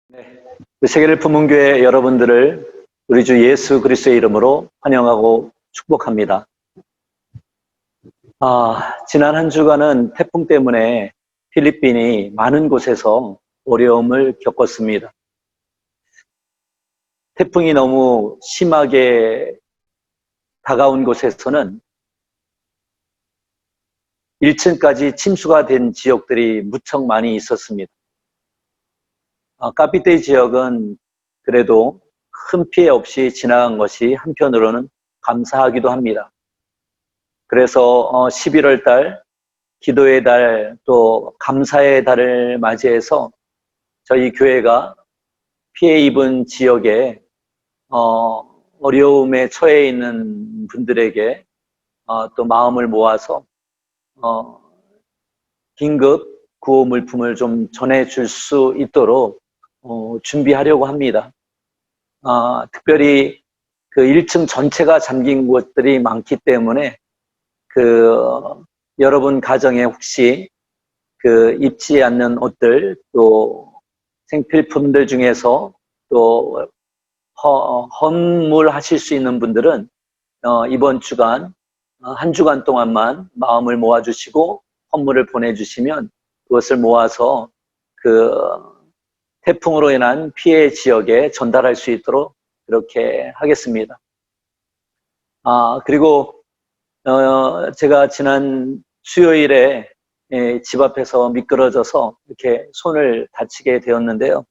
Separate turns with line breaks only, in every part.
네, 세계를 품은 교회 여러분들을 우리 주 예수 그리스도의 이름으로 환영하고 축복합니다. 지난 한 주간은 태풍 때문에 필리핀이 많은 곳에서 어려움을 겪었습니다. 태풍이 너무 심하게 다가온 곳에서는 1층까지 침수가 된 지역들이 무척 많이 있었습니다. 까피테이 지역은 그래도 큰 피해 없이 지나간 것이 한편으로는 감사하기도 합니다. 그래서 11월 달, 기도의 달, 또 감사의 달을 맞이해서 저희 교회가 피해 입은 지역에 어려움에 처해 있는 분들에게 또 마음을 모아서 긴급 구호 물품을 좀 전해줄 수 있도록 준비하려고 합니다. 특별히 그 1층 전체가 잠긴 곳들이 많기 때문에 여러분 가정에 혹시 입지 않는 옷들 또 생필품들 중에서 또 헌물하실 수 있는 분들은 이번 주간 한 주간 동안만 마음을 모아주시고 헌물을 보내주시면 그것을 모아서 태풍으로 인한 피해 지역에 전달할 수 있도록 그렇게 하겠습니다. 그리고 제가 지난 수요일에 집 앞에서 미끄러져서 이렇게 손을 다치게 되었는데요.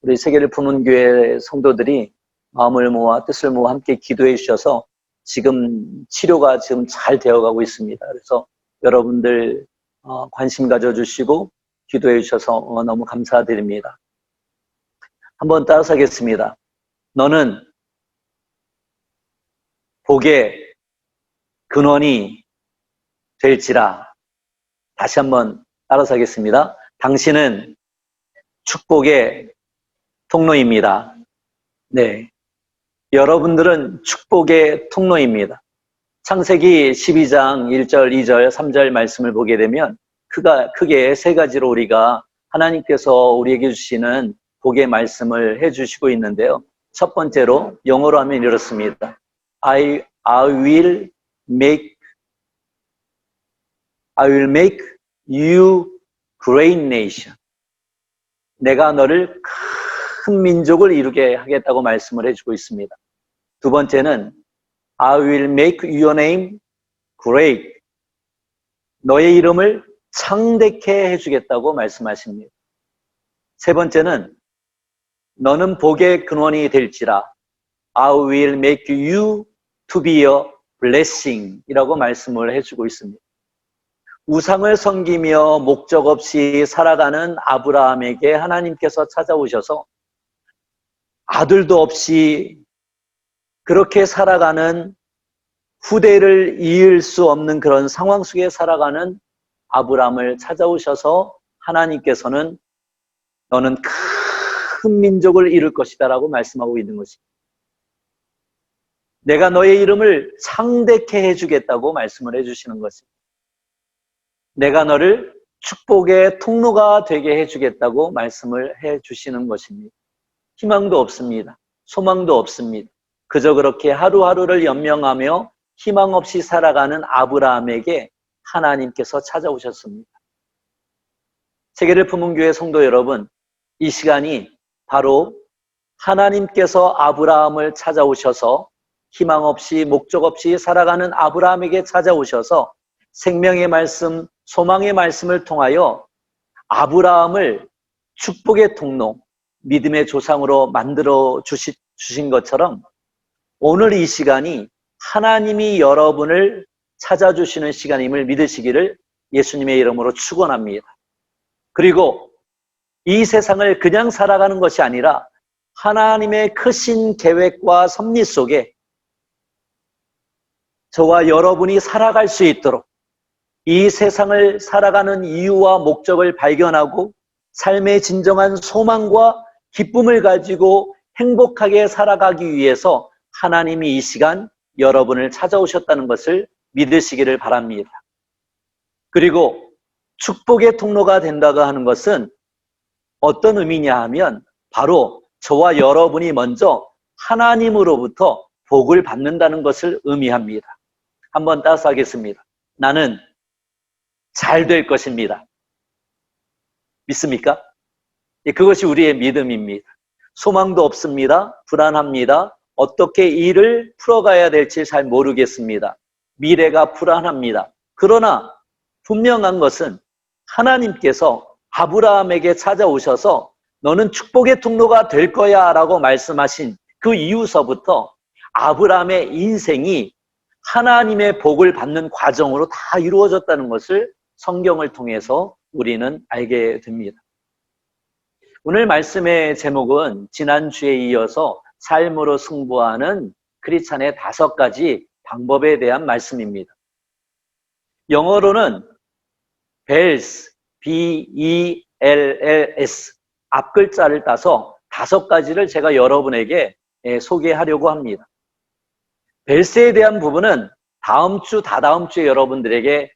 우리 세계를 품은 교회 성도들이 마음을 모아 뜻을 모아 함께 기도해 주셔서 지금 치료가 지금 잘 되어가고 있습니다. 그래서 여러분들 관심 가져주시고 기도해 주셔서 너무 감사드립니다. 한번 따라서 하겠습니다. 너는 복의 근원이 될지라. 다시 한번 따라서 하겠습니다. 당신은 축복의 통로입니다. 네, 여러분들은 축복의 통로입니다. 창세기 12장 1절, 2절, 3절 말씀을 보게 되면 크게 세 가지로 우리가 하나님께서 우리에게 주시는 복의 말씀을 해주시고 있는데요. 첫 번째로 영어로 하면 이렇습니다. I will make you great nation. 내가 너를 큰 민족을 이루게 하겠다고 말씀을 해주고 있습니다. 두 번째는 I will make your name great. 너의 이름을 창대케 해주겠다고 말씀하십니다. 세 번째는 너는 복의 근원이 될지라 I will make you to be a blessing 이라고 말씀을 해주고 있습니다. 우상을 섬기며 목적 없이 살아가는 아브라함에게 하나님께서 찾아오셔서 아들도 없이 그렇게 살아가는 후대를 이을 수 없는 그런 상황 속에 살아가는 아브라함을 찾아오셔서 하나님께서는 너는 큰 민족을 이룰 것이다 라고 말씀하고 있는 것입니다. 내가 너의 이름을 창대케 해주겠다고 말씀을 해주시는 것입니다. 내가 너를 축복의 통로가 되게 해주겠다고 말씀을 해주시는 것입니다. 희망도 없습니다. 소망도 없습니다. 그저 그렇게 하루하루를 연명하며 희망 없이 살아가는 아브라함에게 하나님께서 찾아오셨습니다. 세계를 품은 교회 성도 여러분, 이 시간이 바로 하나님께서 아브라함을 찾아오셔서 희망 없이 목적 없이 살아가는 아브라함에게 찾아오셔서 생명의 말씀, 소망의 말씀을 통하여 아브라함을 축복의 통로, 믿음의 조상으로 만들어 주신 것처럼 오늘 이 시간이 하나님이 여러분을 찾아주시는 시간임을 믿으시기를 예수님의 이름으로 축원합니다. 그리고 이 세상을 그냥 살아가는 것이 아니라 하나님의 크신 계획과 섭리 속에 저와 여러분이 살아갈 수 있도록 이 세상을 살아가는 이유와 목적을 발견하고 삶의 진정한 소망과 기쁨을 가지고 행복하게 살아가기 위해서 하나님이 이 시간 여러분을 찾아오셨다는 것을 믿으시기를 바랍니다. 그리고 축복의 통로가 된다고 하는 것은 어떤 의미냐 하면 바로 저와 여러분이 먼저 하나님으로부터 복을 받는다는 것을 의미합니다. 한번 따라서 하겠습니다. 나는 잘 될 것입니다. 믿습니까? 그것이 우리의 믿음입니다. 소망도 없습니다. 불안합니다. 어떻게 일을 풀어가야 될지 잘 모르겠습니다. 미래가 불안합니다. 그러나 분명한 것은 하나님께서 아브라함에게 찾아오셔서 너는 축복의 통로가 될 거야 라고 말씀하신 그 이후서부터 아브라함의 인생이 하나님의 복을 받는 과정으로 다 이루어졌다는 것을 성경을 통해서 우리는 알게 됩니다. 오늘 말씀의 제목은 지난주에 이어서 삶으로 승부하는 크리스찬의 5가지 방법에 대한 말씀입니다. 영어로는 bells, B-E-L-L-S 앞글자를 따서 5가지를 제가 여러분에게 소개하려고 합니다. 벨스에 대한 부분은 다음 주, 다다음 주에 여러분들에게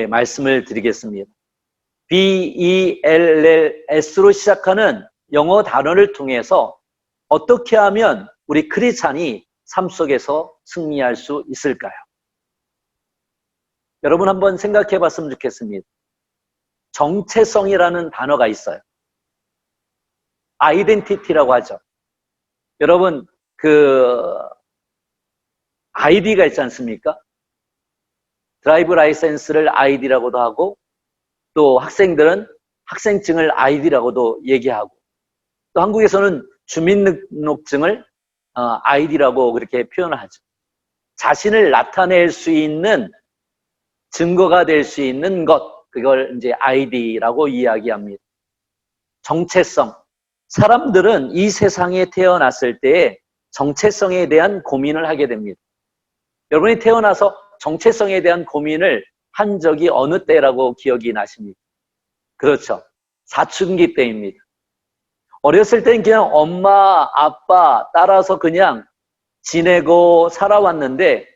말씀을 드리겠습니다. B-E-L-L-S로 시작하는 영어 단어를 통해서 어떻게 하면 우리 크리스찬이 삶 속에서 승리할 수 있을까요? 여러분 한번 생각해 봤으면 좋겠습니다. 정체성이라는 단어가 있어요. 아이덴티티라고 하죠. 여러분 아이디가 있지 않습니까? 드라이브 라이센스를 아이디라고도 하고 또 학생들은 학생증을 아이디라고도 얘기하고 또 한국에서는 주민등록증을 아이디라고 그렇게 표현을 하죠. 자신을 나타낼 수 있는 증거가 될 수 있는 것, 그걸 이제 아이디라고 이야기합니다. 정체성. 사람들은 이 세상에 태어났을 때에 정체성에 대한 고민을 하게 됩니다. 여러분이 태어나서 정체성에 대한 고민을 한 적이 어느 때라고 기억이 나십니까? 그렇죠. 사춘기 때입니다. 어렸을 때는 그냥 엄마, 아빠 따라서 그냥 지내고 살아왔는데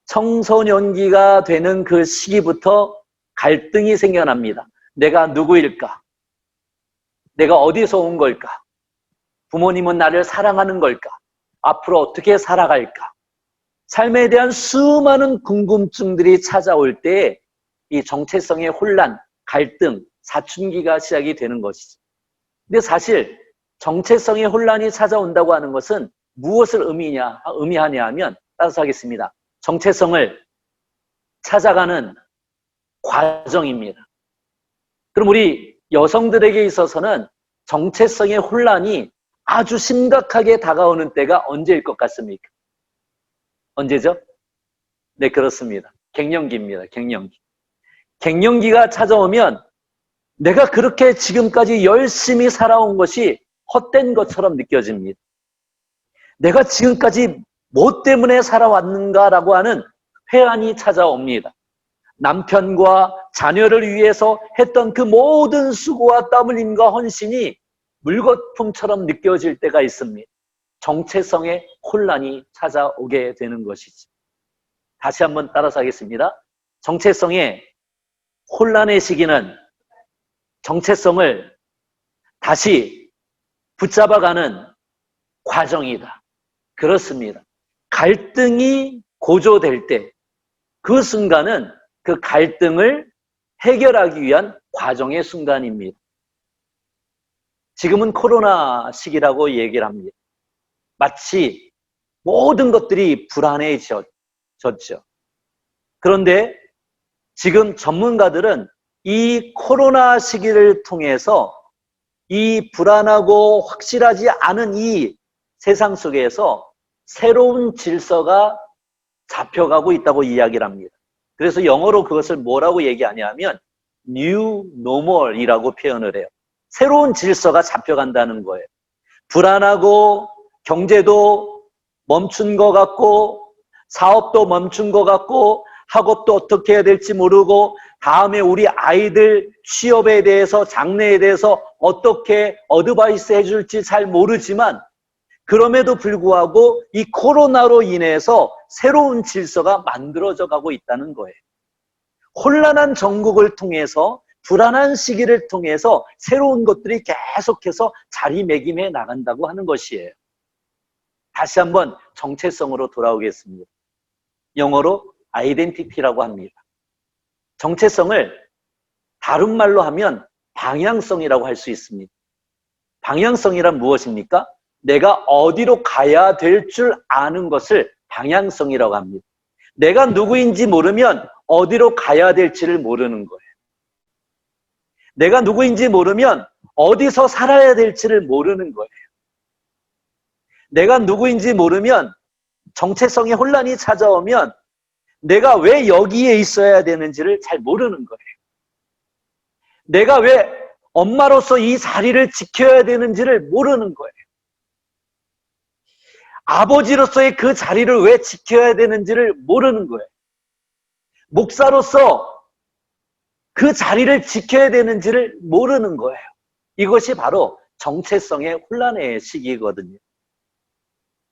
청소년기가 되는 그 시기부터 갈등이 생겨납니다. 내가 누구일까? 내가 어디서 온 걸까? 부모님은 나를 사랑하는 걸까? 앞으로 어떻게 살아갈까? 삶에 대한 수많은 궁금증들이 찾아올 때 이 정체성의 혼란, 갈등, 사춘기가 시작이 되는 것이죠. 근데 사실 정체성의 혼란이 찾아온다고 하는 것은 무엇을 의미하냐 하면 따라서 하겠습니다. 정체성을 찾아가는 과정입니다. 그럼 우리 여성들에게 있어서는 정체성의 혼란이 아주 심각하게 다가오는 때가 언제일 것 같습니까? 언제죠? 네, 그렇습니다. 갱년기입니다. 갱년기. 갱년기가 찾아오면 내가 그렇게 지금까지 열심히 살아온 것이 헛된 것처럼 느껴집니다. 내가 지금까지 뭐 때문에 살아왔는가라고 하는 회한이 찾아옵니다. 남편과 자녀를 위해서 했던 그 모든 수고와 땀 흘림과 헌신이 물거품처럼 느껴질 때가 있습니다. 정체성의 혼란이 찾아오게 되는 것이죠. 다시 한번 따라서 하겠습니다. 정체성의 혼란의 시기는 정체성을 다시 붙잡아가는 과정이다. 그렇습니다. 갈등이 고조될 때 그 순간은 그 갈등을 해결하기 위한 과정의 순간입니다. 지금은 코로나 시기라고 얘기를 합니다. 마치 모든 것들이 불안해졌죠. 그런데 지금 전문가들은 이 코로나 시기를 통해서 이 불안하고 확실하지 않은 이 세상 속에서 새로운 질서가 잡혀가고 있다고 이야기를 합니다. 그래서 영어로 그것을 뭐라고 얘기하냐면 New Normal이라고 표현을 해요. 새로운 질서가 잡혀간다는 거예요. 불안하고 경제도 멈춘 것 같고 사업도 멈춘 것 같고 학업도 어떻게 해야 될지 모르고 다음에 우리 아이들 취업에 대해서 장래에 대해서 어떻게 어드바이스 해줄지 잘 모르지만 그럼에도 불구하고 이 코로나로 인해서 새로운 질서가 만들어져 가고 있다는 거예요. 혼란한 전국을 통해서 불안한 시기를 통해서 새로운 것들이 계속해서 자리매김해 나간다고 하는 것이에요. 다시 한번 정체성으로 돌아오겠습니다. 영어로 아이덴티티라고 합니다. 정체성을 다른 말로 하면 방향성이라고 할 수 있습니다. 방향성이란 무엇입니까? 내가 어디로 가야 될 줄 아는 것을 방향성이라고 합니다. 내가 누구인지 모르면 어디로 가야 될지를 모르는 거예요. 내가 누구인지 모르면 어디서 살아야 될지를 모르는 거예요. 내가 누구인지 모르면 정체성의 혼란이 찾아오면 내가 왜 여기에 있어야 되는지를 잘 모르는 거예요. 내가 왜 엄마로서 이 자리를 지켜야 되는지를 모르는 거예요. 아버지로서의 그 자리를 왜 지켜야 되는지를 모르는 거예요. 목사로서 그 자리를 지켜야 되는지를 모르는 거예요. 이것이 바로 정체성의 혼란의 시기거든요.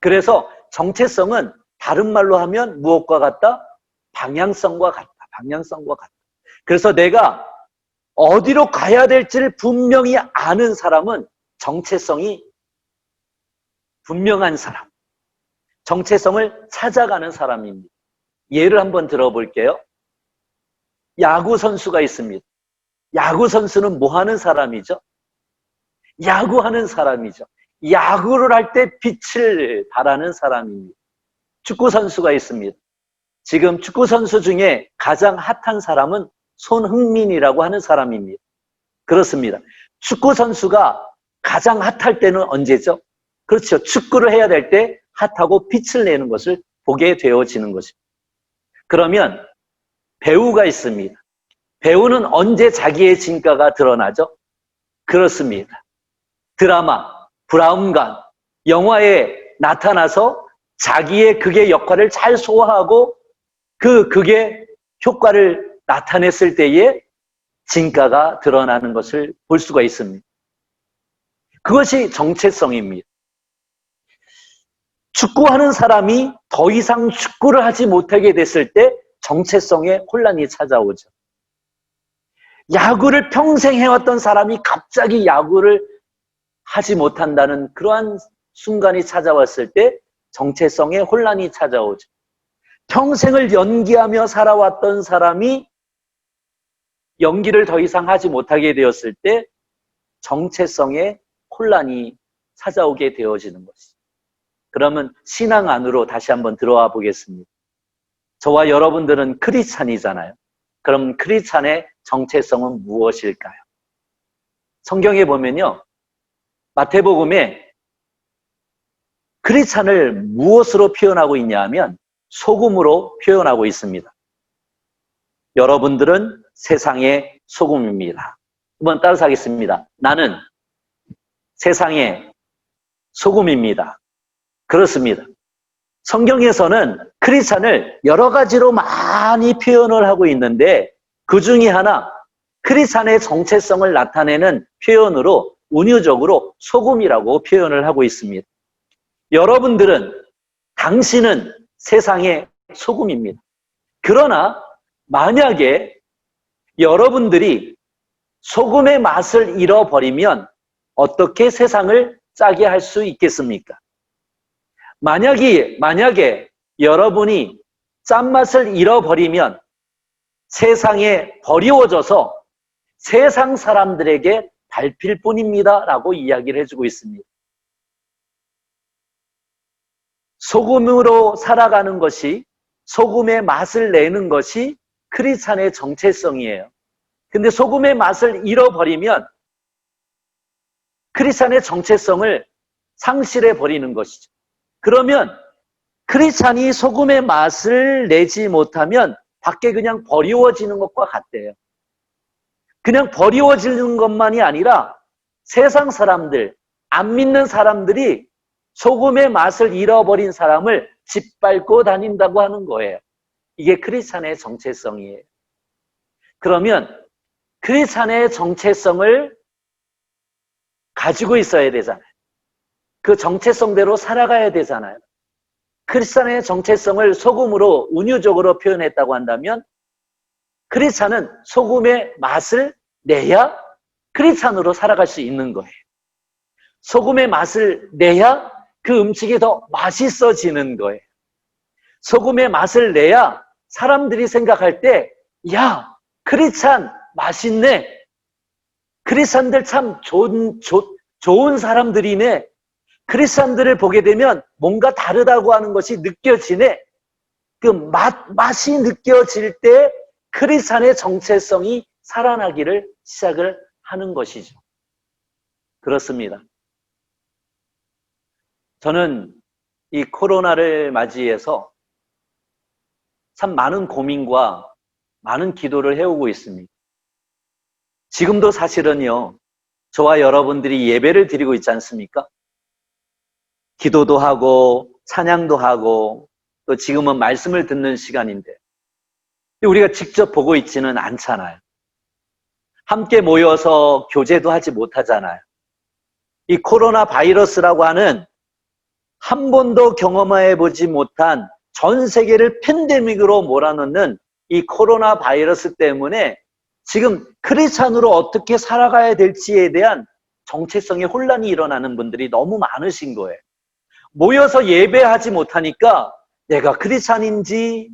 그래서 정체성은 다른 말로 하면 무엇과 같다? 방향성과 같다. 방향성과 같다. 그래서 내가 어디로 가야 될지를 분명히 아는 사람은 정체성이 분명한 사람. 정체성을 찾아가는 사람입니다. 예를 한번 들어볼게요. 야구 선수가 있습니다. 야구 선수는 뭐 하는 사람이죠? 야구하는 사람이죠. 야구를 할 때 빛을 발하는 사람입니다. 축구 선수가 있습니다. 지금 축구 선수 중에 가장 핫한 사람은 손흥민이라고 하는 사람입니다. 그렇습니다. 축구 선수가 가장 핫할 때는 언제죠? 그렇죠. 축구를 해야 될 때 핫하고 빛을 내는 것을 보게 되어지는 것입니다. 그러면 배우가 있습니다. 배우는 언제 자기의 진가가 드러나죠? 그렇습니다. 드라마, 브라운관, 영화에 나타나서 자기의 극의 역할을 잘 소화하고 그 극의 효과를 나타냈을 때에 진가가 드러나는 것을 볼 수가 있습니다. 그것이 정체성입니다. 축구하는 사람이 더 이상 축구를 하지 못하게 됐을 때 정체성의 혼란이 찾아오죠. 야구를 평생 해왔던 사람이 갑자기 야구를 하지 못한다는 그러한 순간이 찾아왔을 때 정체성의 혼란이 찾아오죠. 평생을 연기하며 살아왔던 사람이 연기를 더 이상 하지 못하게 되었을 때 정체성의 혼란이 찾아오게 되어지는 것이죠. 그러면 신앙 안으로 다시 한번 들어와 보겠습니다. 저와 여러분들은 크리스찬이잖아요. 그럼 크리스찬의 정체성은 무엇일까요? 성경에 보면요. 마태복음에 크리스찬을 무엇으로 표현하고 있냐 하면 소금으로 표현하고 있습니다. 여러분들은 세상의 소금입니다. 한번 따라서 하겠습니다. 나는 세상의 소금입니다. 그렇습니다. 성경에서는 크리스찬을 여러 가지로 많이 표현을 하고 있는데 그 중에 하나 크리스찬의 정체성을 나타내는 표현으로 운유적으로 소금이라고 표현을 하고 있습니다. 여러분들은 당신은 세상의 소금입니다. 그러나 만약에 여러분들이 소금의 맛을 잃어버리면 어떻게 세상을 짜게 할 수 있겠습니까? 만약에 여러분이 짠맛을 잃어버리면 세상에 버리워져서 세상 사람들에게 밟힐 뿐입니다. 라고 이야기를 해주고 있습니다. 소금으로 살아가는 것이, 소금의 맛을 내는 것이 크리스찬의 정체성이에요. 근데 소금의 맛을 잃어버리면 크리스찬의 정체성을 상실해버리는 것이죠. 그러면 크리스찬이 소금의 맛을 내지 못하면 밖에 그냥 버리워지는 것과 같대요. 그냥 버리워지는 것만이 아니라 세상 사람들, 안 믿는 사람들이 소금의 맛을 잃어버린 사람을 짓밟고 다닌다고 하는 거예요. 이게 크리스찬의 정체성이에요. 그러면 크리스찬의 정체성을 가지고 있어야 되잖아요. 그 정체성대로 살아가야 되잖아요. 크리스찬의 정체성을 소금으로 운유적으로 표현했다고 한다면 크리스찬은 소금의 맛을 내야 크리스찬으로 살아갈 수 있는 거예요. 소금의 맛을 내야 그 음식이 더 맛있어지는 거예요. 소금의 맛을 내야 사람들이 생각할 때, 야, 크리스찬 맛있네. 크리스찬들 참 좋은 사람들이네. 크리스찬들을 보게 되면 뭔가 다르다고 하는 것이 느껴지네. 그 맛이 느껴질 때 크리스찬의 정체성이 살아나기를 시작을 하는 것이죠. 그렇습니다. 저는 이 코로나를 맞이해서 참 많은 고민과 많은 기도를 해오고 있습니다. 지금도 사실은요, 저와 여러분들이 예배를 드리고 있지 않습니까? 기도도 하고 찬양도 하고 또 지금은 말씀을 듣는 시간인데 우리가 직접 보고 있지는 않잖아요. 함께 모여서 교제도 하지 못하잖아요. 이 코로나 바이러스라고 하는 한 번도 경험해보지 못한 전 세계를 팬데믹으로 몰아넣는 이 코로나 바이러스 때문에 지금 크리스찬으로 어떻게 살아가야 될지에 대한 정체성의 혼란이 일어나는 분들이 너무 많으신 거예요. 모여서 예배하지 못하니까 내가 크리스찬인지,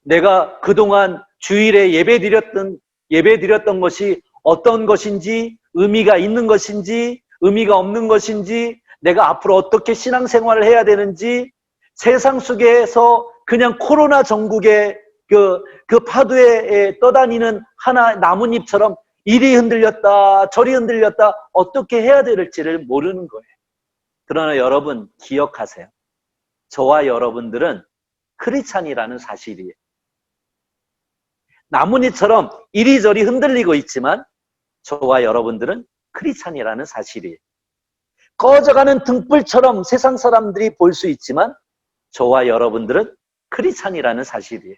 내가 그동안 주일에 예배드렸던 것이 어떤 것인지, 의미가 있는 것인지, 의미가 없는 것인지, 내가 앞으로 어떻게 신앙생활을 해야 되는지, 세상 속에서 그냥 코로나 전국의 그 파도에 떠다니는 하나 나뭇잎처럼 이리 흔들렸다, 저리 흔들렸다, 어떻게 해야 될지를 모르는 거예요. 그러나 여러분 기억하세요. 저와 여러분들은 크리스찬이라는 사실이에요. 나뭇잎처럼 이리저리 흔들리고 있지만 저와 여러분들은 크리스찬이라는 사실이에요. 꺼져가는 등불처럼 세상 사람들이 볼 수 있지만 저와 여러분들은 크리스찬이라는 사실이에요.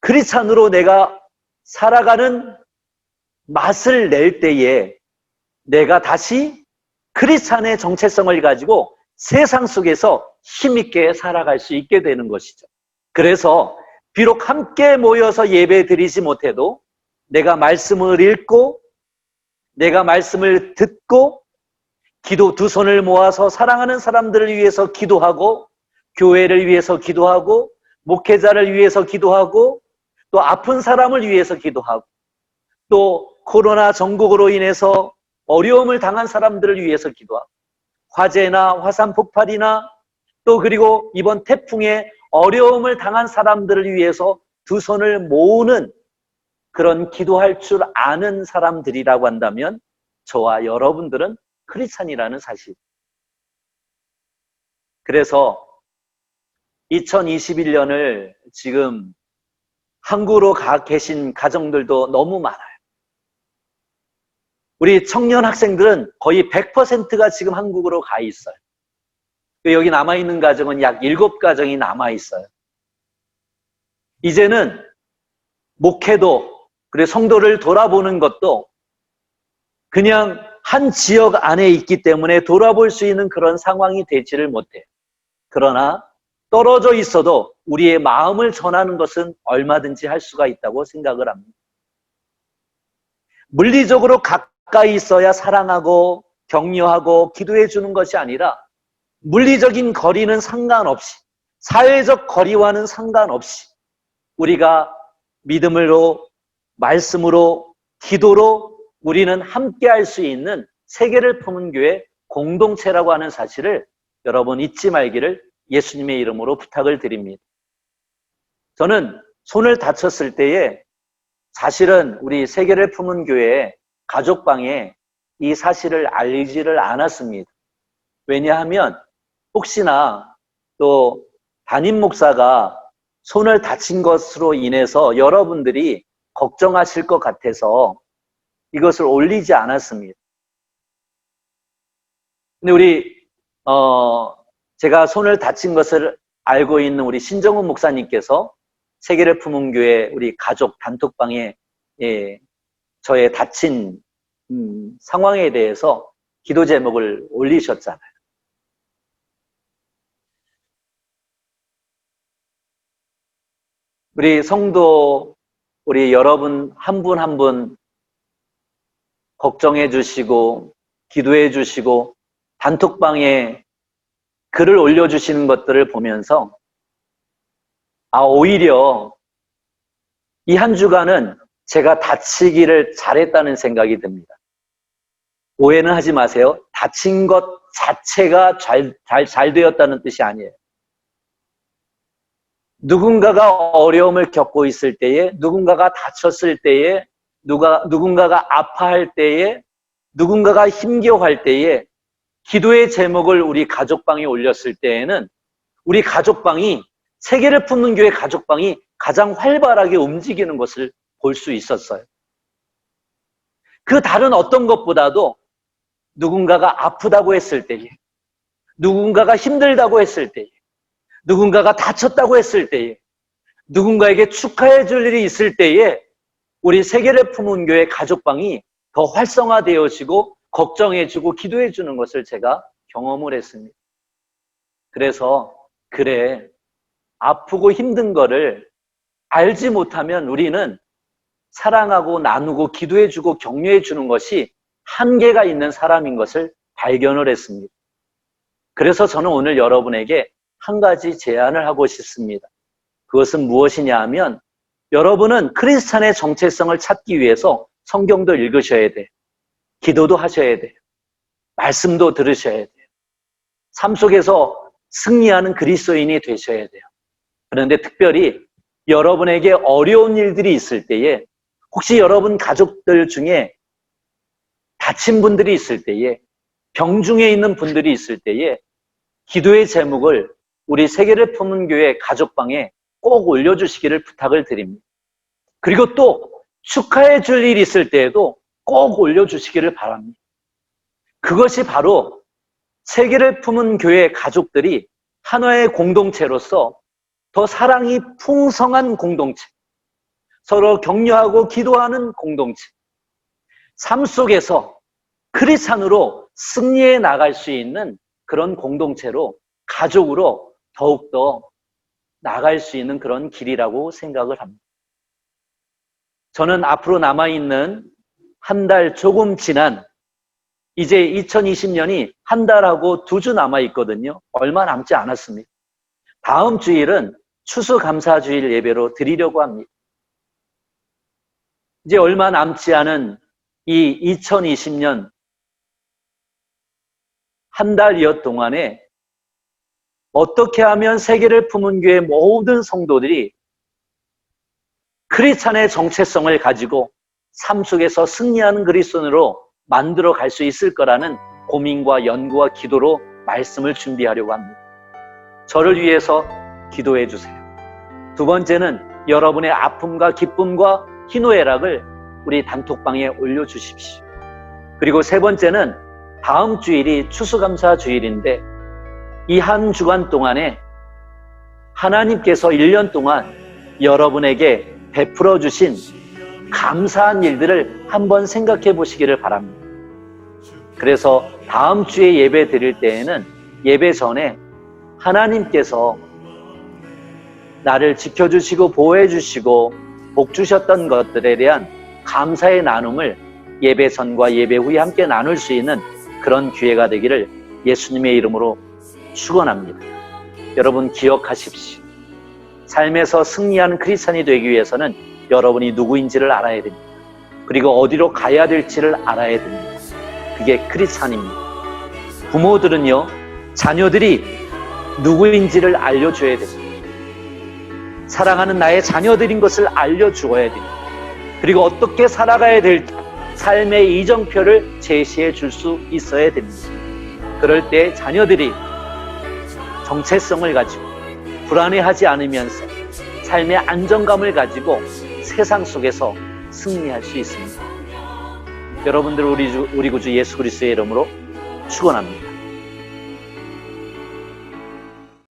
크리스찬으로 내가 살아가는 맛을 낼 때에 내가 다시 크리스찬의 정체성을 가지고 세상 속에서 힘있게 살아갈 수 있게 되는 것이죠. 그래서 비록 함께 모여서 예배 드리지 못해도 내가 말씀을 읽고 내가 말씀을 듣고 기도 두 손을 모아서 사랑하는 사람들을 위해서 기도하고 교회를 위해서 기도하고 목회자를 위해서 기도하고 또 아픈 사람을 위해서 기도하고 또 코로나 전국으로 인해서 어려움을 당한 사람들을 위해서 기도하고 화재나 화산 폭발이나 또 그리고 이번 태풍에 어려움을 당한 사람들을 위해서 두 손을 모으는 그런 기도할 줄 아는 사람들이라고 한다면 저와 여러분들은 크리스찬이라는 사실. 그래서 2021년을 지금 한국으로 계신 가정들도 너무 많아요. 우리 청년 학생들은 거의 100%가 지금 한국으로 가 있어요. 여기 남아있는 가정은 약 7가정이 남아있어요. 이제는 목회도 그리고 성도를 돌아보는 것도 그냥 한 지역 안에 있기 때문에 돌아볼 수 있는 그런 상황이 되지를 못해요. 그러나 떨어져 있어도 우리의 마음을 전하는 것은 얼마든지 할 수가 있다고 생각을 합니다. 물리적으로 가까이 있어야 사랑하고 격려하고 기도해 주는 것이 아니라 물리적인 거리는 상관없이 사회적 거리와는 상관없이 우리가 믿음으로 말씀으로 기도로 우리는 함께 할 수 있는 세계를 품은 교회 공동체라고 하는 사실을 여러분 잊지 말기를 예수님의 이름으로 부탁을 드립니다. 저는 손을 다쳤을 때에 사실은 우리 세계를 품은 교회 가족방에 이 사실을 알리지를 않았습니다. 왜냐하면 혹시나 또 담임 목사가 손을 다친 것으로 인해서 여러분들이 걱정하실 것 같아서 이것을 올리지 않았습니다. 근데 제가 손을 다친 것을 알고 있는 우리 신정훈 목사님께서 세계를 품은 교회 우리 가족 단톡방에 저의 다친 상황에 대해서 기도 제목을 올리셨잖아요. 우리 성도, 우리 여러분 한 분 한 분 걱정해 주시고 기도해 주시고 단톡방에 글을 올려주시는 것들을 보면서 오히려 이 한 주간은 제가 다치기를 잘했다는 생각이 듭니다. 오해는 하지 마세요. 다친 것 자체가 잘 되었다는 뜻이 아니에요. 누군가가 어려움을 겪고 있을 때에, 누군가가 다쳤을 때에, 누군가가 아파할 때에, 누군가가 힘겨워할 때에 기도의 제목을 우리 가족방에 올렸을 때에는 우리 가족방이, 세계를 품는 교회 가족방이 가장 활발하게 움직이는 것을 볼 수 있었어요. 그 다른 어떤 것보다도 누군가가 아프다고 했을 때에, 누군가가 힘들다고 했을 때에, 누군가가 다쳤다고 했을 때에, 누군가에게 축하해 줄 일이 있을 때에 우리 세계를 품은 교회 가족방이 더 활성화되어지고 걱정해 주고 기도해 주는 것을 제가 경험을 했습니다. 그래서 그래, 아프고 힘든 거를 알지 못하면 우리는 사랑하고 나누고 기도해 주고 격려해 주는 것이 한계가 있는 사람인 것을 발견을 했습니다. 그래서 저는 오늘 여러분에게 한 가지 제안을 하고 싶습니다. 그것은 무엇이냐 하면, 여러분은 크리스찬의 정체성을 찾기 위해서 성경도 읽으셔야 돼요. 기도도 하셔야 돼요. 말씀도 들으셔야 돼요. 삶 속에서 승리하는 그리스도인이 되셔야 돼요. 그런데 특별히 여러분에게 어려운 일들이 있을 때에, 혹시 여러분 가족들 중에 다친 분들이 있을 때에, 병중에 있는 분들이 있을 때에 기도의 제목을 우리 세계를 품은 교회 가족방에 꼭 올려주시기를 부탁을 드립니다. 그리고 또 축하해 줄 일이 있을 때에도 꼭 올려주시기를 바랍니다. 그것이 바로 세계를 품은 교회 가족들이 하나의 공동체로서 더 사랑이 풍성한 공동체, 서로 격려하고 기도하는 공동체, 삶 속에서 크리스찬으로 승리해 나갈 수 있는 그런 공동체로, 가족으로 더욱더 나갈 수 있는 그런 길이라고 생각을 합니다. 저는 앞으로 남아있는 한 달 조금 지난, 이제 2020년이 한 달하고 2주 남아있거든요. 얼마 남지 않았습니다. 다음 주일은 추수감사주일 예배로 드리려고 합니다. 이제 얼마 남지 않은 이 2020년 한 달여 동안에 어떻게 하면 세계를 품은 교회 모든 성도들이 크리스찬의 정체성을 가지고 삶 속에서 승리하는 그리스도인으로 만들어 갈 수 있을 거라는 고민과 연구와 기도로 말씀을 준비하려고 합니다. 저를 위해서 기도해 주세요. 두 번째는 여러분의 아픔과 기쁨과 희노애락을 우리 단톡방에 올려주십시오. 그리고 세 번째는 다음 주일이 추수감사 주일인데, 이 한 주간 동안에 하나님께서 1년 동안 여러분에게 베풀어 주신 감사한 일들을 한번 생각해 보시기를 바랍니다. 그래서 다음 주에 예배 드릴 때에는 예배 전에 하나님께서 나를 지켜주시고 보호해 주시고 복 주셨던 것들에 대한 감사의 나눔을 예배 전과 예배 후에 함께 나눌 수 있는 그런 기회가 되기를 예수님의 이름으로 축원합니다. 여러분 기억하십시오. 삶에서 승리하는 크리스찬이 되기 위해서는 여러분이 누구인지를 알아야 됩니다. 그리고 어디로 가야 될지를 알아야 됩니다. 그게 크리스찬입니다. 부모들은요, 자녀들이 누구인지를 알려줘야 됩니다. 사랑하는 나의 자녀들인 것을 알려주어야 됩니다. 그리고 어떻게 살아가야 될지 삶의 이정표를 제시해 줄 수 있어야 됩니다. 그럴 때 자녀들이 정체성을 가지고 불안해하지 않으면서 삶의 안정감을 가지고 세상 속에서 승리할 수 있습니다. 여러분들 우리 구주 예수 그리스도의 이름으로 축원합니다.